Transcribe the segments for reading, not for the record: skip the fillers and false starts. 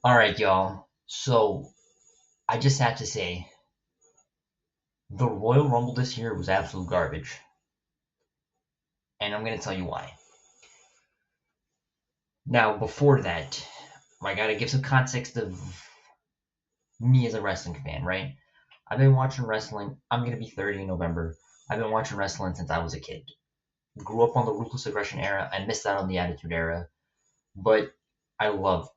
All right, y'all. So I just have to say, the Royal Rumble this year was absolute garbage, and I'm gonna tell you why. Now, before that, I gotta give some context of me as a wrestling fan, right? I've been watching wrestling. I'm gonna be 30 in November. I've been watching wrestling since I was a kid. Grew up on the Ruthless Aggression era. I missed out on the Attitude era, but I loved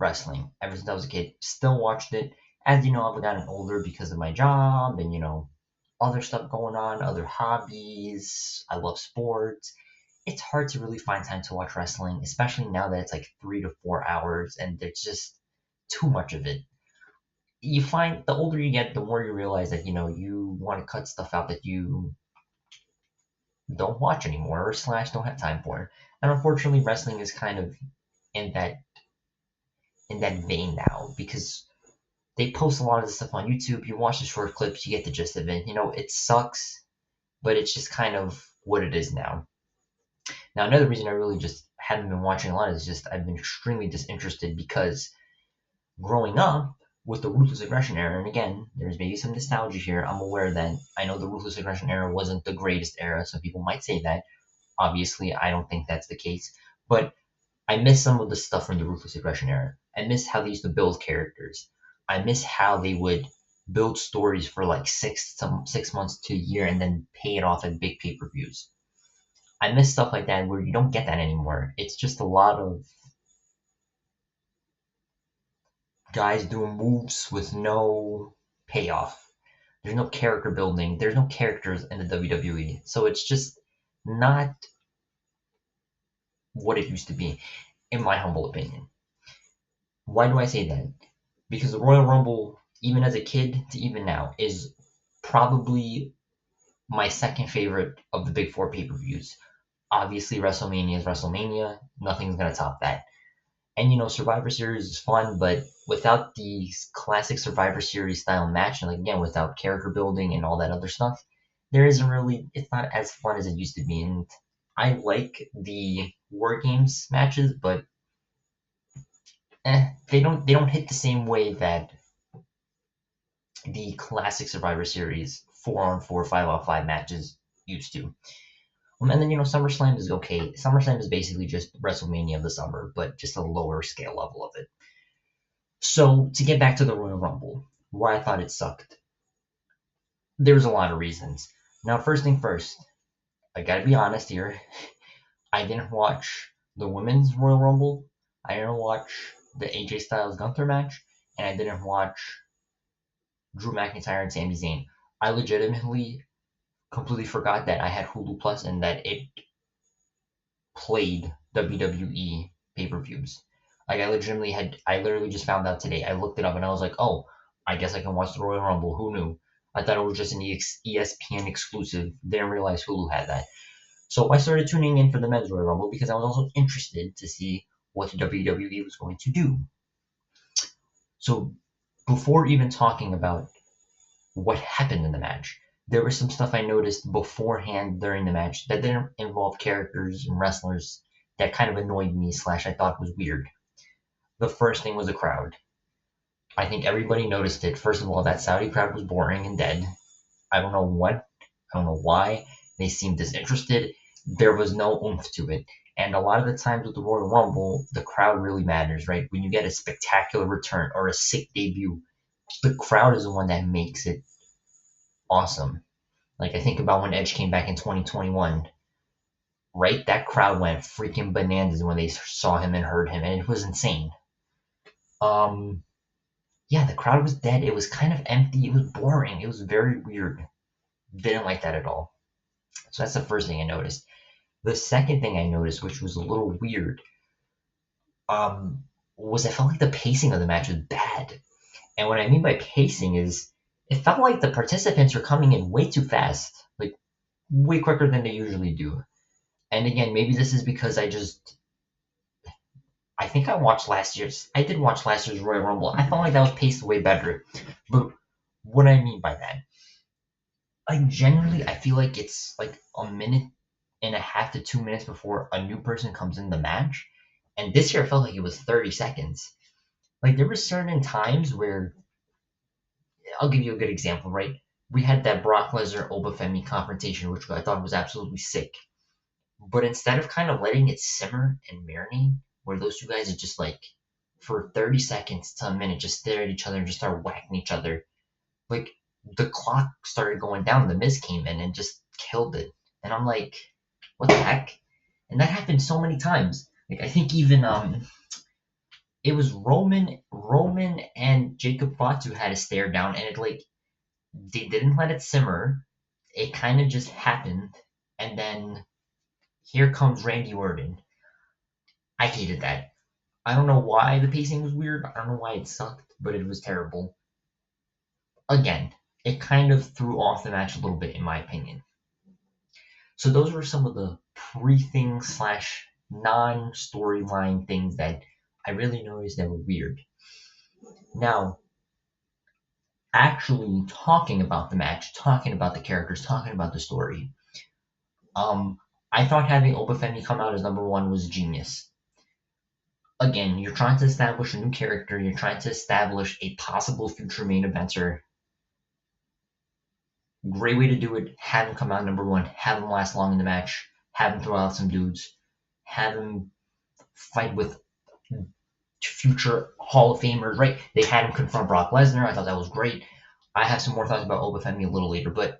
wrestling ever since I was a kid. Still watched it. As you know, I've gotten older because of my job and other stuff going on, other hobbies. I love sports. It's hard to really find time to watch wrestling, especially now that it's like 3 to 4 hours and there's just too much of it. You find the older you get, the more you realize that you want to cut stuff out that you don't watch anymore or slash don't have time for. And unfortunately, wrestling is kind of in that vein now because they post a lot of this stuff on YouTube. You watch the short clips, you get the gist of it. It sucks, but it's just kind of what it is now. Now, another reason I really just haven't been watching a lot is just I've been extremely disinterested because growing up with the Ruthless Aggression era, and again, there's maybe some nostalgia here. I'm aware that I know the Ruthless Aggression era wasn't the greatest era, so people might say that. Obviously, I don't think that's the case, but I miss some of the stuff from the Ruthless Aggression era. I miss how they used to build characters. I miss how they would build stories for like 6 months to a year and then pay it off at big pay-per-views. I miss stuff like that where you don't get that anymore. It's just a lot of guys doing moves with no payoff. There's no character building. There's no characters in the WWE. So it's just not what it used to be, in my humble opinion. Why do I say that? Because the Royal Rumble, even as a kid to even now, is probably my second favorite of the big four pay-per-views. Obviously, WrestleMania is WrestleMania. Nothing's gonna top that. And Survivor Series is fun, but without the classic Survivor Series style match, and like, again, without character building and all that other stuff, there isn't really. It's not as fun as it used to be. And I like the War Games matches, but they don't hit the same way that the classic Survivor Series 4-on-4, 5-on-5 matches used to. And then SummerSlam is okay. SummerSlam is basically just WrestleMania of the summer, but just a lower scale level of it. So to get back to the Royal Rumble, why I thought it sucked, there's a lot of reasons. Now, first thing first, I gotta be honest here. I didn't watch the women's Royal Rumble. I didn't watch the AJ Styles Gunther match, and I didn't watch Drew McIntyre and Sami Zayn. I legitimately completely forgot that I had Hulu Plus and that it played WWE pay-per-views. Like I literally just found out today. I looked it up and I was like, oh, I guess I can watch the Royal Rumble. Who knew? I thought it was just an ESPN exclusive. Didn't realize Hulu had that. So I started tuning in for the men's Royal Rumble because I was also interested to see what WWE was going to do. So before even talking about what happened in the match, there was some stuff I noticed beforehand during the match that didn't involve characters and wrestlers that kind of annoyed me slash I thought was weird. The first thing was the crowd. I think everybody noticed it. First of all, that Saudi crowd was boring and dead. I don't know what, I don't know why. They seemed disinterested. There was no oomph to it. And a lot of the times with the Royal Rumble, the crowd really matters, right? When you get a spectacular return or a sick debut, the crowd is the one that makes it awesome. Like I think about when Edge came back in 2021, right? That crowd went freaking bananas when they saw him and heard him, and it was insane. Um, yeah, the crowd was dead. It was kind of empty. It was boring. It was very weird. Didn't like that at all. So that's the first thing I noticed. The second thing I noticed, which was a little weird, was I felt like the pacing of the match was bad. And what I mean by pacing is it felt like the participants were coming in way too fast, like way quicker than they usually do. And again, maybe this is because I think I did watch last year's Royal Rumble. I felt like that was paced way better. But what I mean by that, like generally, I feel like it's like a minute and a half to 2 minutes before a new person comes in the match. And this year, I felt like it was 30 seconds. Like there were certain times where I'll give you a good example, right? We had that Brock Lesnar Obafemi confrontation, which I thought was absolutely sick. But instead of kind of letting it simmer and marinate, where those two guys are just like for 30 seconds to a minute just stare at each other and just start whacking each other, like the clock started going down. The Miz came in and just killed it. And I'm like, what the heck? And that happened so many times. Like I think even it was Roman and Jacob Fatu had a stare down and it like they didn't let it simmer. It kind of just happened. And then here comes Randy Orton. I hated that. I don't know why the pacing was weird. I don't know why it sucked, but it was terrible. Again, it kind of threw off the match a little bit, in my opinion. So those were some of the pre-things slash non-storyline things that I really noticed that were weird. Now, actually talking about the match, talking about the characters, talking about the story, um, I thought having Obafemi come out as number one was genius. Again, you're trying to establish a new character, you're trying to establish a possible future main eventer. Great way to do it. Have him come out number one, have him last long in the match, have him throw out some dudes, have him fight with future Hall of Famers, right? They had him confront Brock Lesnar. I thought that was great. I have some more thoughts about Obafemi a little later, but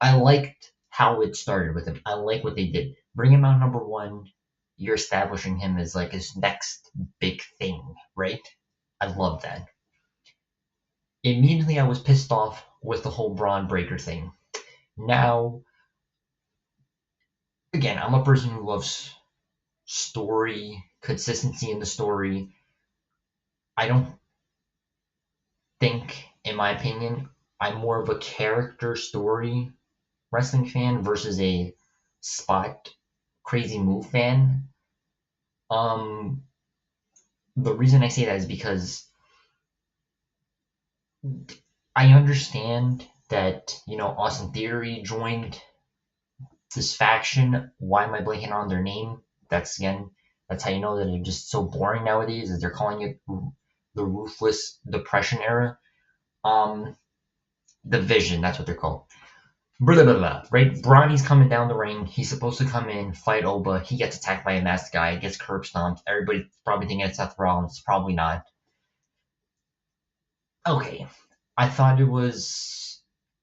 I liked how it started with him. I like what they did. Bring him out number one. You're establishing him as like his next big thing, right? I love that. Immediately, I was pissed off with the whole Braun Breaker thing. Now, again, I'm a person who loves story, consistency in the story. I don't think, in my opinion, I'm more of a character story wrestling fan versus a spot crazy move fan. Um, the reason I say that is because I understand that Austin Theory joined this faction. Why am I blanking on their name? That's how you know that they're just so boring nowadays. Is they're calling it the Ruthless Depression era. Um, the Vision. That's what they're called. Blah, blah, blah, blah, right? Bronny's coming down the ring. He's supposed to come in, fight Oba. He gets attacked by a masked guy, gets curb stomped. Everybody's probably thinking it's Seth Rollins. Probably not. Okay. I thought it was,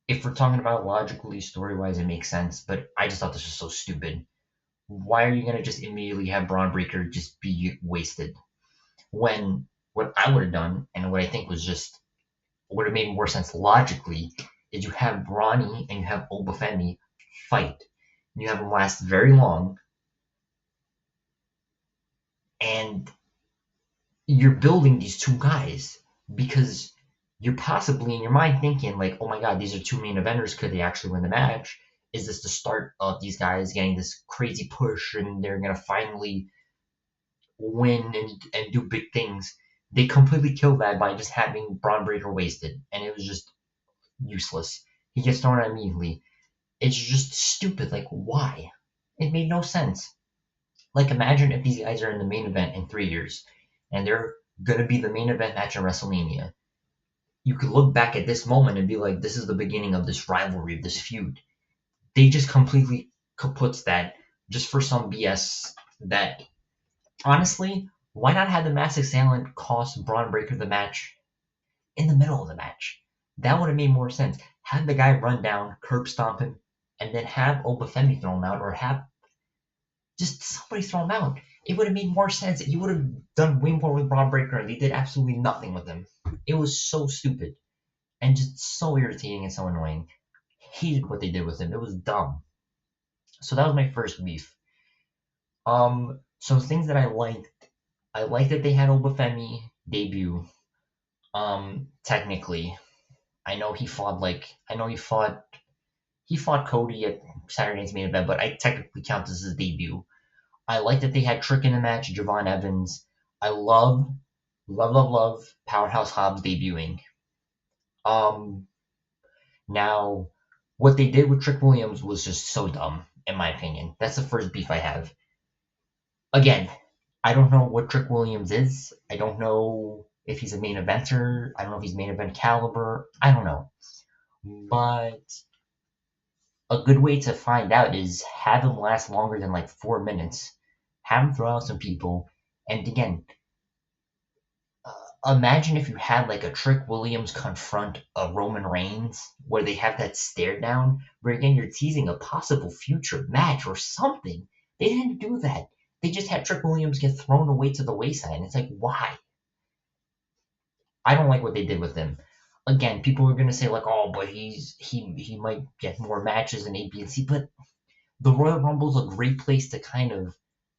if we're talking about logically, story wise, it makes sense, but I just thought this was so stupid. Why are you going to just immediately have Braun Breaker just be wasted? When what I would have done, and what I think was just, would have made more sense logically, is you have Bronny and you have Obafemi fight. You have them last very long, and you're building these two guys because you're possibly in your mind thinking like, oh my god, these are two main eventers. Could they actually win the match? Is this the start of these guys getting this crazy push and they're gonna finally win and do big things? They completely killed that by just having Braun Breaker wasted, and it was just useless. He gets thrown out immediately. It's just stupid. Like, why? It made no sense. Like, imagine if these guys are in the main event in 3 years, and they're gonna be the main event match at WrestleMania. You could look back at this moment and be like, this is the beginning of this rivalry, of this feud. They just completely kaputs that just for some BS that, honestly, why not have the Masked Assailant cost Braun Breaker the match in the middle of the match? That would have made more sense. Have the guy run down, curb stomp him, and then have Obafemi thrown out, or have just somebody throw him out. It would have made more sense. You would have done way more with Braun Breaker, and they did absolutely nothing with him. It was so stupid and just so irritating and so annoying. Hated what they did with him. It was dumb. So that was my first beef. Some things that I liked. I liked that they had Obafemi debut. Technically, he fought Cody at Saturday Night's Main Event, but I technically count this as his debut. I like that they had Trick in the match, Javon Evans. I love Powerhouse Hobbs debuting. Um, Now, what they did with Trick Williams was just so dumb, in my opinion. That's the first beef I have. Again, I don't know what Trick Williams is. I don't know. if he's a main eventer. I don't know if he's main event caliber. I don't know. But a good way to find out is have him last longer than like 4 minutes. Have him throw out some people. And again, imagine if you had like a Trick Williams confront a Roman Reigns where they have that stare down, where again you're teasing a possible future match or something. They didn't do that. They just had Trick Williams get thrown away to the wayside. And it's like, why? I don't like what they did with him. Again, people are gonna say like, oh, but he might get more matches in A, B, and C. But the Royal Rumble's a great place to kind of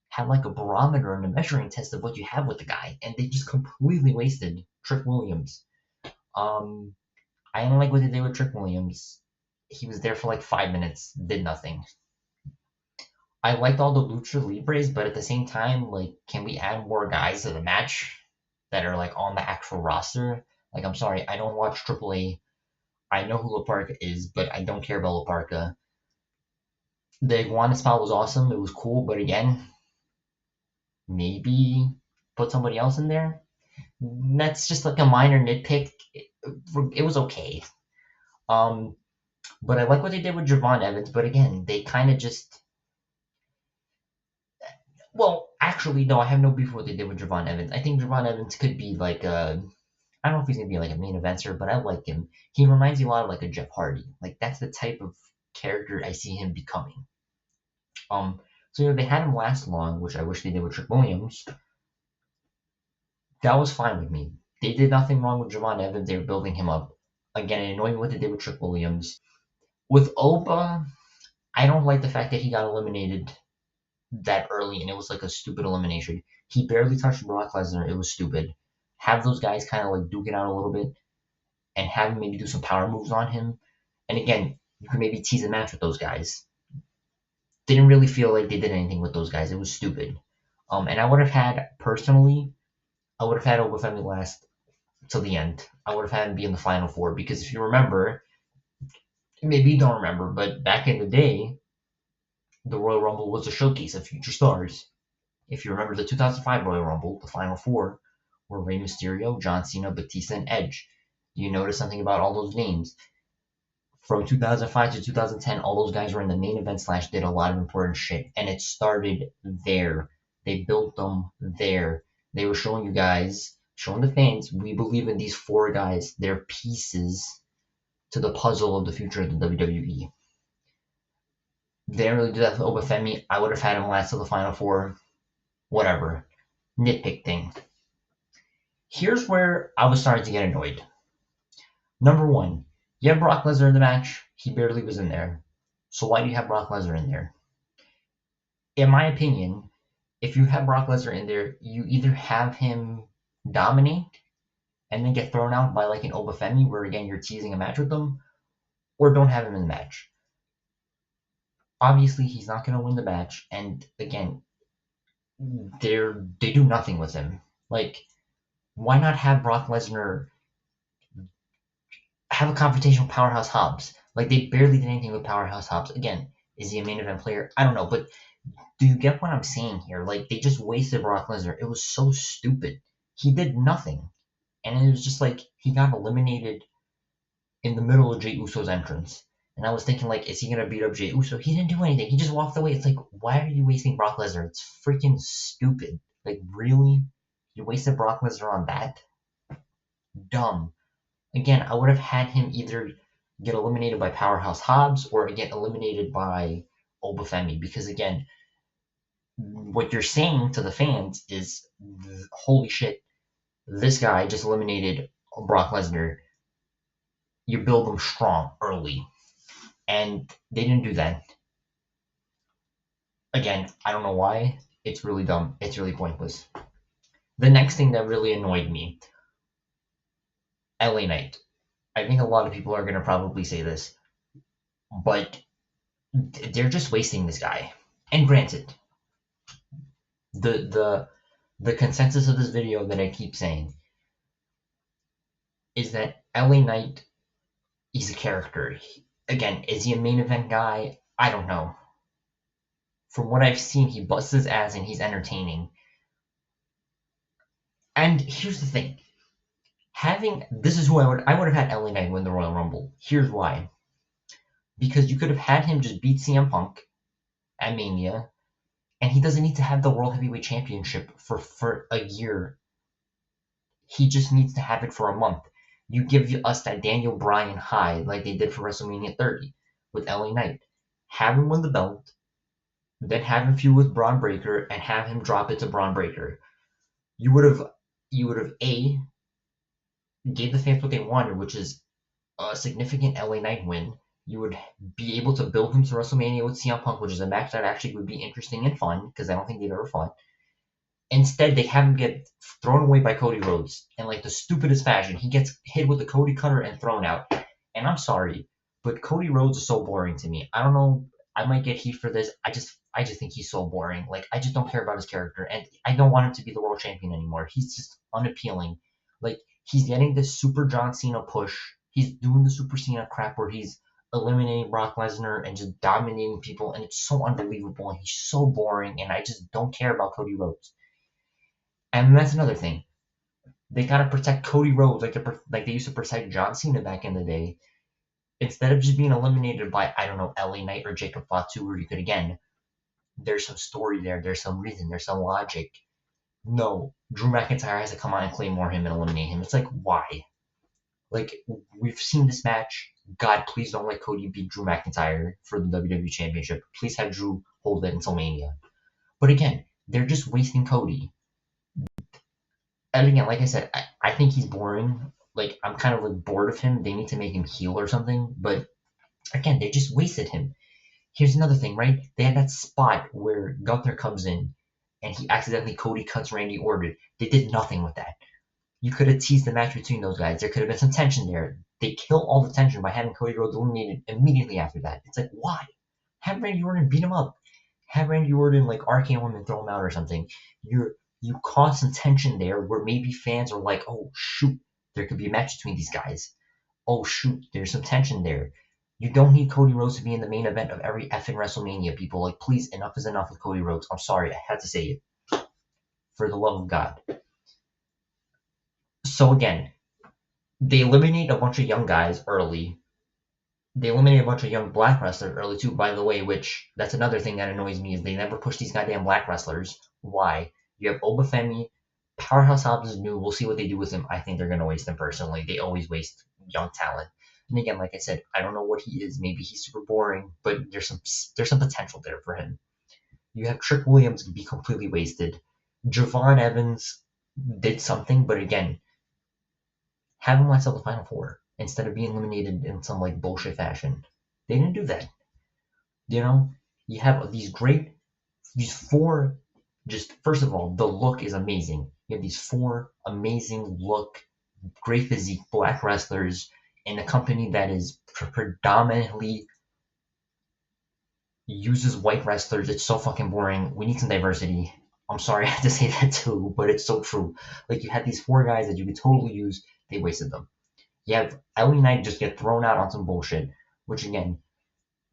have like a barometer and a measuring test of what you have with the guy, and they just completely wasted Trick Williams. Um, I don't like what they did with Trick Williams. He was there for like 5 minutes, did nothing. I liked all the Lucha Libres, but at the same time, like, can we add more guys to the match that are like on the actual roster? Like, I'm sorry, I don't watch AAA. I know who La Parca is, but I don't care about La Parca. The Iguana spot was awesome. It was cool, but again, maybe put somebody else in there. That's just like a minor nitpick. It was okay. Um, but I like what they did with Javon Evans. But again, they kind of just. Well, actually, no, I have no beef with what they did with Javon Evans. I think Javon Evans could be like a. I don't know if he's gonna be like a main eventer, but I like him. He reminds me a lot of like a Jeff Hardy. Like that's the type of character I see him becoming. So they had him last long, which I wish they did with Trick Williams. That was fine with me. They did nothing wrong with Javon Evans. They were building him up. Again, it annoyed me what they did with Trick Williams. With Oba, I don't like the fact that he got eliminated that early and it was like a stupid elimination. He barely touched Brock Lesnar. It was stupid. Have those guys kind of like duke it out a little bit and have him maybe do some power moves on him. And again, you can maybe tease a match with those guys. Didn't really feel like they did anything with those guys. It was stupid. And I would have had personally, I would have had Obafemi last till the end. I would have had him be in the final four because if you remember, maybe you don't remember, but back in the day, the Royal Rumble was a showcase of future stars. If you remember the 2005 Royal Rumble, the final four were Rey Mysterio, John Cena, Batista, and Edge. You notice something about all those names? From 2005 to 2010, all those guys were in the main event / did a lot of important shit, and it started there. They built them there. They were showing you guys, showing the fans, we believe in these four guys. They're pieces to the puzzle of the future of the WWE. They didn't really do that with Obafemi. I would have had him last to the final four. Whatever. Nitpick thing. Here's where I was starting to get annoyed. Number one, you have Brock Lesnar in the match. He barely was in there. So why do you have Brock Lesnar in there? In my opinion, if you have Brock Lesnar in there, you either have him dominate and then get thrown out by like an Obafemi, where again you're teasing a match with them, or don't have him in the match. Obviously, he's not going to win the match, and again, they do nothing with him. Like, why not have Brock Lesnar have a confrontation with Powerhouse Hobbs? Like, they barely did anything with Powerhouse Hobbs. Again, is he a main event player? I don't know, but do you get what I'm saying here? Like, they just wasted Brock Lesnar. It was so stupid. He did nothing. And it was just like, he got eliminated in the middle of Jey Uso's entrance. And I was thinking, like, is he going to beat up Jey Uso? He didn't do anything. He just walked away. It's like, why are you wasting Brock Lesnar? It's freaking stupid. Like, really? You wasted Brock Lesnar on that? Dumb. Again, I would have had him either get eliminated by Powerhouse Hobbs or get eliminated by Obafemi. Because, again, what you're saying to the fans is, holy shit, this guy just eliminated Brock Lesnar. You build them strong early. And they didn't do that. Again, I don't know why. It's really dumb. It's really pointless. The next thing that really annoyed me, LA Knight. I think a lot of people are going to probably say this, but they're just wasting this guy. And granted, the consensus of this video that I keep saying is that LA Knight, he's a character. Again, is he a main event guy? I don't know. From what I've seen, he busts his ass and he's entertaining. And here's the thing. This is who I would have had LA Knight win the Royal Rumble. Here's why. Because you could have had him just beat CM Punk at Mania, and he doesn't need to have the World Heavyweight Championship for a year. He just needs to have it for a month. You give us that Daniel Bryan high like they did for WrestleMania 30 with LA Knight. Have him win the belt, then have him feud with Braun Breaker, and have him drop it to Braun Breaker. You would have A, gave the fans what they wanted, which is a significant LA Knight win. You would be able to build him to WrestleMania with CM Punk, which is a match that actually would be interesting and fun because I don't think they've ever fought. Instead, they have him get thrown away by Cody Rhodes in like the stupidest fashion. He gets hit with the Cody Cutter and thrown out. And I'm sorry, but Cody Rhodes is so boring to me. I don't know. I might get heat for this. I just think he's so boring. Like I just don't care about his character, and I don't want him to be the world champion anymore. He's just unappealing. Like he's getting this Super John Cena push. He's doing the Super Cena crap where he's eliminating Brock Lesnar and just dominating people, and it's so unbelievable. And he's so boring, and I just don't care about Cody Rhodes. And that's another thing. They gotta protect Cody Rhodes like they used to protect John Cena back in the day. Instead of just being eliminated by, I don't know, LA Knight or Jacob Fatu, where you could again, there's some story there, there's some reason, there's some logic. No, Drew McIntyre has to come out and claymore him and eliminate him. It's like, why? Like, we've seen this match. God, please don't let Cody beat Drew McIntyre for the WWE Championship. Please have Drew hold it until Mania. But again, they're just wasting Cody. And again, like I said, I think he's boring. Like I'm kind of like bored of him. They need to make him heel or something. But again, they just wasted him. Here's another thing, right? They had that spot where Gunther comes in and he accidentally Cody cuts Randy Orton. They did nothing with that. You could have teased the match between those guys. There could have been some tension there. They kill all the tension by having Cody Rhodes eliminated immediately after that. It's like, why? Have Randy Orton beat him up. Have Randy Orton like RKO him and throw him out or something. You cause some tension there where maybe fans are like, oh shoot, there could be a match between these guys. Oh shoot, there's some tension there. You don't need Cody Rhodes to be in the main event of every effing WrestleMania, people. Like, please, enough is enough with Cody Rhodes. I'm sorry, I had to say it. For the love of God. So again, they eliminate a bunch of young guys early. They eliminate a bunch of young black wrestlers early too, by the way, which that's another thing that annoys me is they never push these goddamn black wrestlers. Why? You have Obafemi, Powerhouse Hobbs is new. We'll see what they do with him. I think they're gonna waste him personally. They always waste young talent. And again, like I said, I don't know what he is. Maybe he's super boring, but there's some potential there for him. You have Trick Williams be completely wasted. Javon Evans did something, but again, have him last till the final four instead of being eliminated in some like bullshit fashion. They didn't do that. You know, you have these four. Just first of all, the look is amazing. You have these four amazing look, great physique black wrestlers in a company that is predominantly uses white wrestlers. It's so fucking boring. We need some diversity. I'm sorry I have to say that too, but it's so true. Like you had these four guys that you could totally use. They wasted them. You have LA Knight just get thrown out on some bullshit, which again,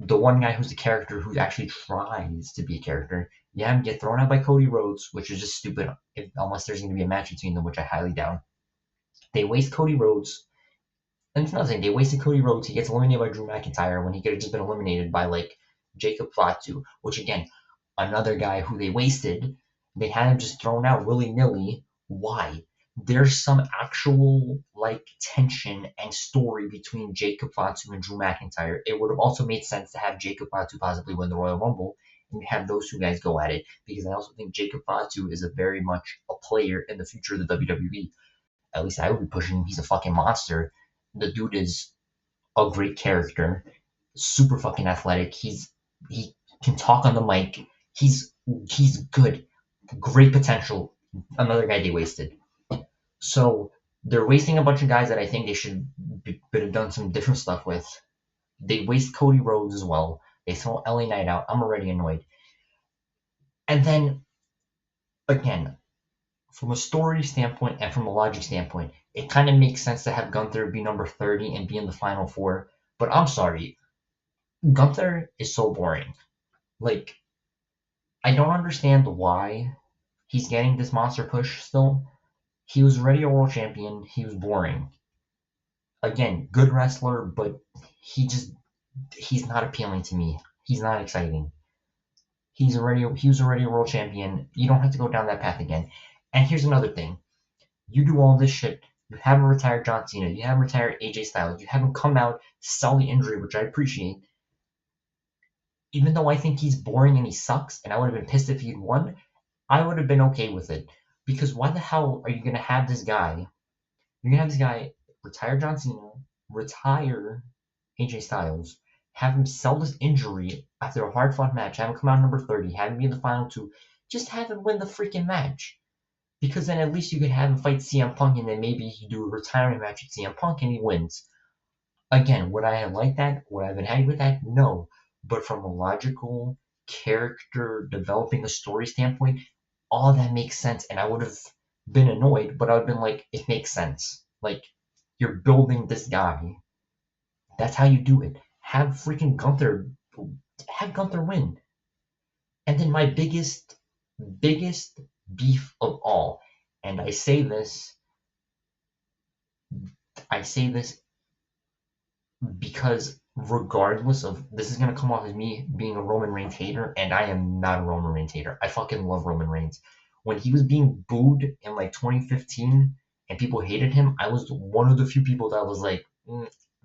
the one guy who's the character who actually tries to be a character, you have him get thrown out by Cody Rhodes, which is just stupid unless there's going to be a match between them, which I highly doubt. They waste Cody Rhodes. And it's another thing, they wasted Cody Rhodes. He gets eliminated by Drew McIntyre when he could have just been eliminated by like Jacob Fatu, which again, another guy who they wasted. They had him just thrown out willy nilly. Why? There's some actual like tension and story between Jacob Fatu and Drew McIntyre. It would have also made sense to have Jacob Fatu possibly win the Royal Rumble and have those two guys go at it because I also think Jacob Fatu is a very much a player in the future of the WWE. At least I would be pushing him. He's a fucking monster. The dude is a great character, super fucking athletic. He can talk on the mic. He's good, great potential. Another guy they wasted. So they're wasting a bunch of guys that I think they should have done some different stuff with. They waste Cody Rhodes as well. They throw LA Knight out. I'm already annoyed. And then again, from a story standpoint and from a logic standpoint, it kind of makes sense to have Gunther be number 30 and be in the final four. But I'm sorry, Gunther is so boring. Like, I don't understand why he's getting this monster push still. He was already a world champion. He was boring. Again, good wrestler, but he's not appealing to me. He's not exciting. He was already a world champion. You don't have to go down that path again. And here's another thing. You do all this shit. You haven't retired John Cena. You haven't retired AJ Styles. You haven't come out, sell the injury, which I appreciate. Even though I think he's boring and he sucks, and I would have been pissed if he'd won, I would have been okay with it. Because why the hell are you gonna have this guy? You're gonna have this guy retire John Cena, retire AJ Styles, have him sell this injury after a hard fought match, have him come out number 30, have him be in the final two, just have him win the freaking match. Because then at least you could have him fight CM Punk and then maybe he do a retirement match with CM Punk and he wins. Again, would I have liked that? Would I have been happy with that? No. But from a logical character developing a story standpoint, all of that makes sense. And I would have been annoyed, but I would have been like, it makes sense. Like, you're building this guy. That's how you do it. Have Gunther win. And then my biggest beef of all, and I say this because regardless of this is gonna come off as me being a Roman Reigns hater, and I am not a Roman Reigns hater. I fucking love Roman Reigns. When he was being booed in like 2015 and people hated him, I was one of the few people that was like,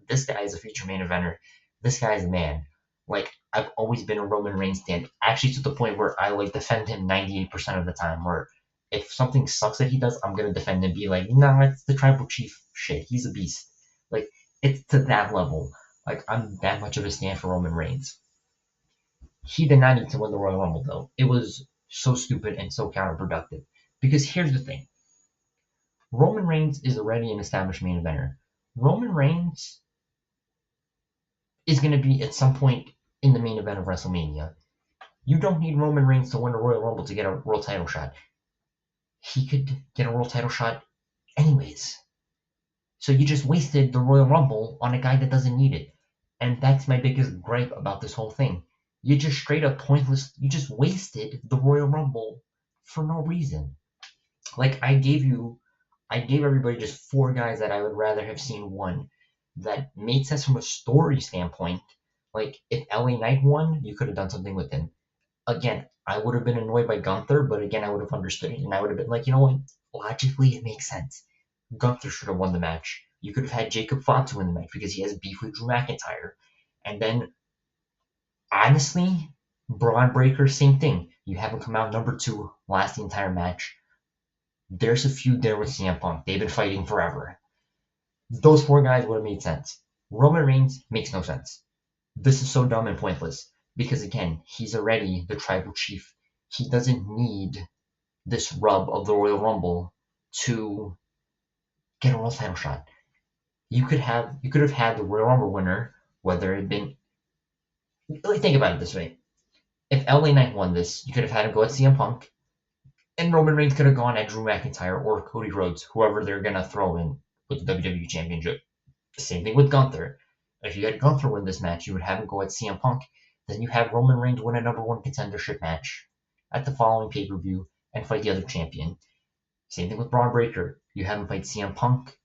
this guy is a future main eventer. This guy's a man. Like I've always been a Roman Reigns fan, actually to the point where I like defend him 98% of the time. Where if something sucks that he does, I'm gonna defend him. Be like, nah, it's the tribal chief shit. He's a beast. Like it's to that level. Like I'm that much of a stand for Roman Reigns. He did not need to win the Royal Rumble though. It was so stupid and so counterproductive. Because here's the thing. Roman Reigns is already an established main eventer. Roman Reigns is going to be at some point in the main event of WrestleMania. You don't need Roman Reigns to win a Royal Rumble to get a world title shot. He could get a world title shot anyways. So you just wasted the Royal Rumble on a guy that doesn't need it. And that's my biggest gripe about this whole thing. You just straight up pointless, you just wasted the Royal Rumble for no reason. Like I gave everybody just four guys that I would rather have seen won that made sense from a story standpoint. Like if LA Knight won, you could have done something with him. Again, I would have been annoyed by Gunther, but again, I would have understood it, and I would have been like, you know what? Logically, it makes sense. Gunther should have won the match. You could have had Jacob Fatu win the match because he has beef with Drew McIntyre. And then, honestly, Braun Breaker, same thing. You have him come out number two, last the entire match. There's a feud there with CM Punk. They've been fighting forever. Those four guys would have made sense. Roman Reigns makes no sense. This is so dumb and pointless because again, he's already the tribal chief. He doesn't need this rub of the Royal Rumble to get a world title shot. You could have had the Royal Rumble winner, whether it had been. Really think about it this way: if LA Knight won this, you could have had him go at CM Punk, and Roman Reigns could have gone at Drew McIntyre or Cody Rhodes, whoever they're gonna throw in with the WWE Championship. Same thing with Gunther. If you had Gunther win this match, you would have him go at CM Punk. Then you have Roman Reigns win a number one contendership match at the following pay-per-view and fight the other champion. Same thing with Braun Breaker. You have him fight CM Punk.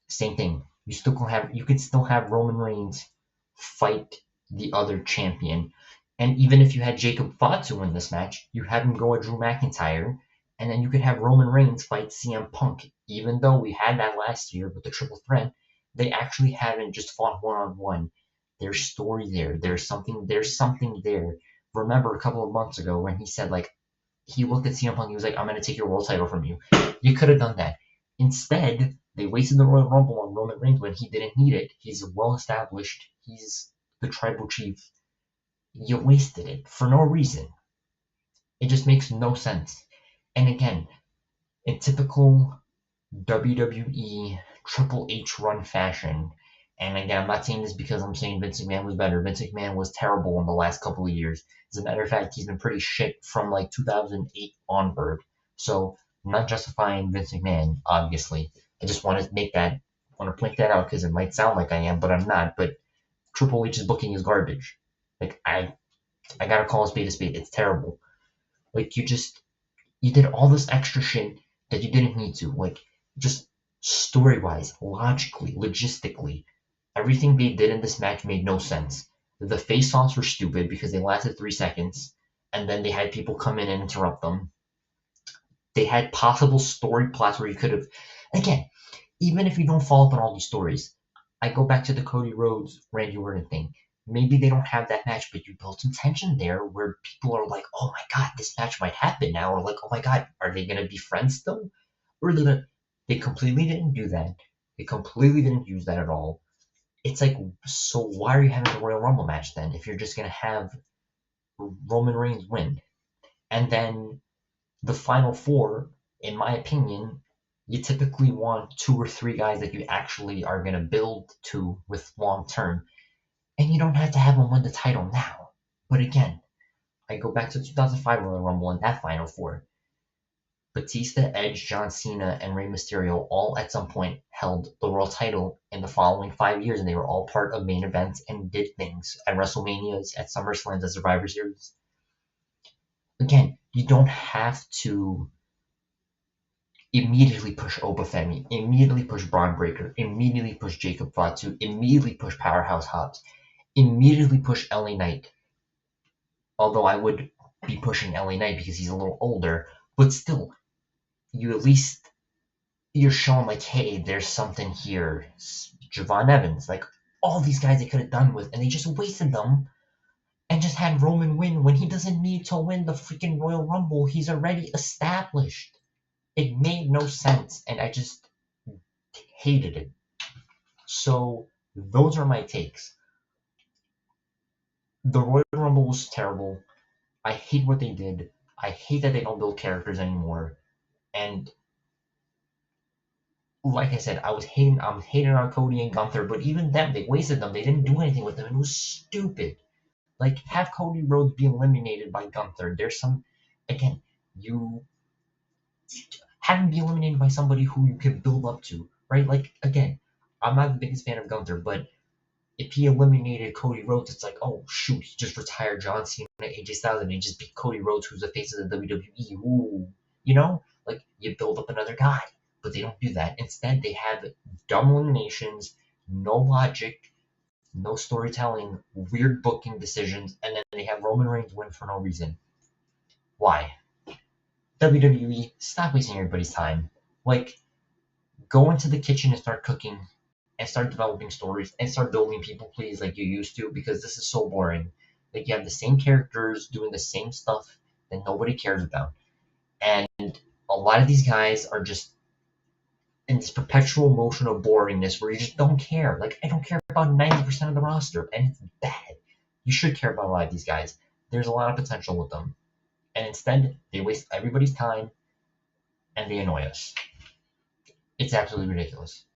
Same thing. You could still have Roman Reigns fight the other champion. And even if you had Jacob Fatu win this match, you have him go at Drew McIntyre, and then you could have Roman Reigns fight CM Punk. Even though we had that last year with the triple threat, they actually haven't just fought one-on-one. There's story there. There's something there. Remember a couple of months ago when he said like he looked at CM Punk, he was like, I'm gonna take your world title from you. You could have done that. Instead, they wasted the Royal Rumble on Roman Reigns when he didn't need it. He's well established. He's the tribal chief. You wasted it for no reason. It just makes no sense. And again, in typical WWE Triple H run fashion, and again, I'm not saying this because I'm saying Vince McMahon was better. Vince McMahon was terrible in the last couple of years. As a matter of fact, he's been pretty shit from like 2008 onward. So I'm not justifying Vince McMahon, obviously. I just want to point that out because it might sound like I am, but I'm not. But Triple H's booking is garbage. Like I gotta call a spade a spade. It's terrible. Like you did all this extra shit that you didn't need to. Like, just story wise, logically, logistically, everything they did in this match made no sense. The face offs were stupid because they lasted 3 seconds, and then they had people come in and interrupt them. They had possible story plots where you could have, again, even if you don't follow up on all these stories, I go back to the Cody Rhodes Randy Orton thing. Maybe they don't have that match, but you built some tension there where people are like, oh my god, this match might happen now, or like, oh my god, are they gonna be friends still? Or they completely didn't do that. They completely didn't use that at all. It's like, so why are you having the Royal Rumble match then if you're just gonna have Roman Reigns win? And then the final four, in my opinion, you typically want 2 or 3 guys that you actually are going to build to with long term. And you don't have to have them win the title now. But again, I go back to 2005 Royal Rumble and that final four. Batista, Edge, John Cena, and Rey Mysterio all at some point held the world title in the following 5 years, and they were all part of main events and did things at WrestleManias, at SummerSlams, at Survivor Series. Again, you don't have to immediately push Oba Femi, immediately push Braun Breaker, immediately push Jacob Fatu, immediately push Powerhouse Hobbs, immediately push LA Knight. Although I would be pushing LA Knight because he's a little older, but still, you're showing like, hey, there's something here. Javon Evans, like all these guys they could have done with, and they just wasted them and just had Roman win when he doesn't need to win the freaking Royal Rumble. He's already established. It made no sense, and I just hated it. So those are my takes. The Royal Rumble was terrible. I hate what they did. I hate that they don't build characters anymore. And like I said, I'm hating on Cody and Gunther, but even them, they wasted them. They didn't do anything with them. It was stupid. Like, have Cody Rhodes be eliminated by Gunther. Again, you have him be eliminated by somebody who you can build up to, right? Like, again, I'm not the biggest fan of Gunther, but if he eliminated Cody Rhodes, it's like, oh shoot, he just retired John Cena, AJ Styles, and he just beat Cody Rhodes, who's the face of the WWE. Ooh, like you build up another guy, but they don't do that. Instead, they have dumb eliminations, no logic, no storytelling, weird booking decisions, and then they have Roman Reigns win for no reason. Why? WWE, stop wasting everybody's time. Like, go into the kitchen and start cooking and start developing stories and start building people, please, like you used to, because this is so boring. Like, you have the same characters doing the same stuff that nobody cares about. And a lot of these guys are just in this perpetual motion of boringness where you just don't care. Like, I don't care about 90% of the roster, and it's bad. You should care about a lot of these guys. There's a lot of potential with them. And instead, they waste everybody's time and they annoy us. It's absolutely ridiculous.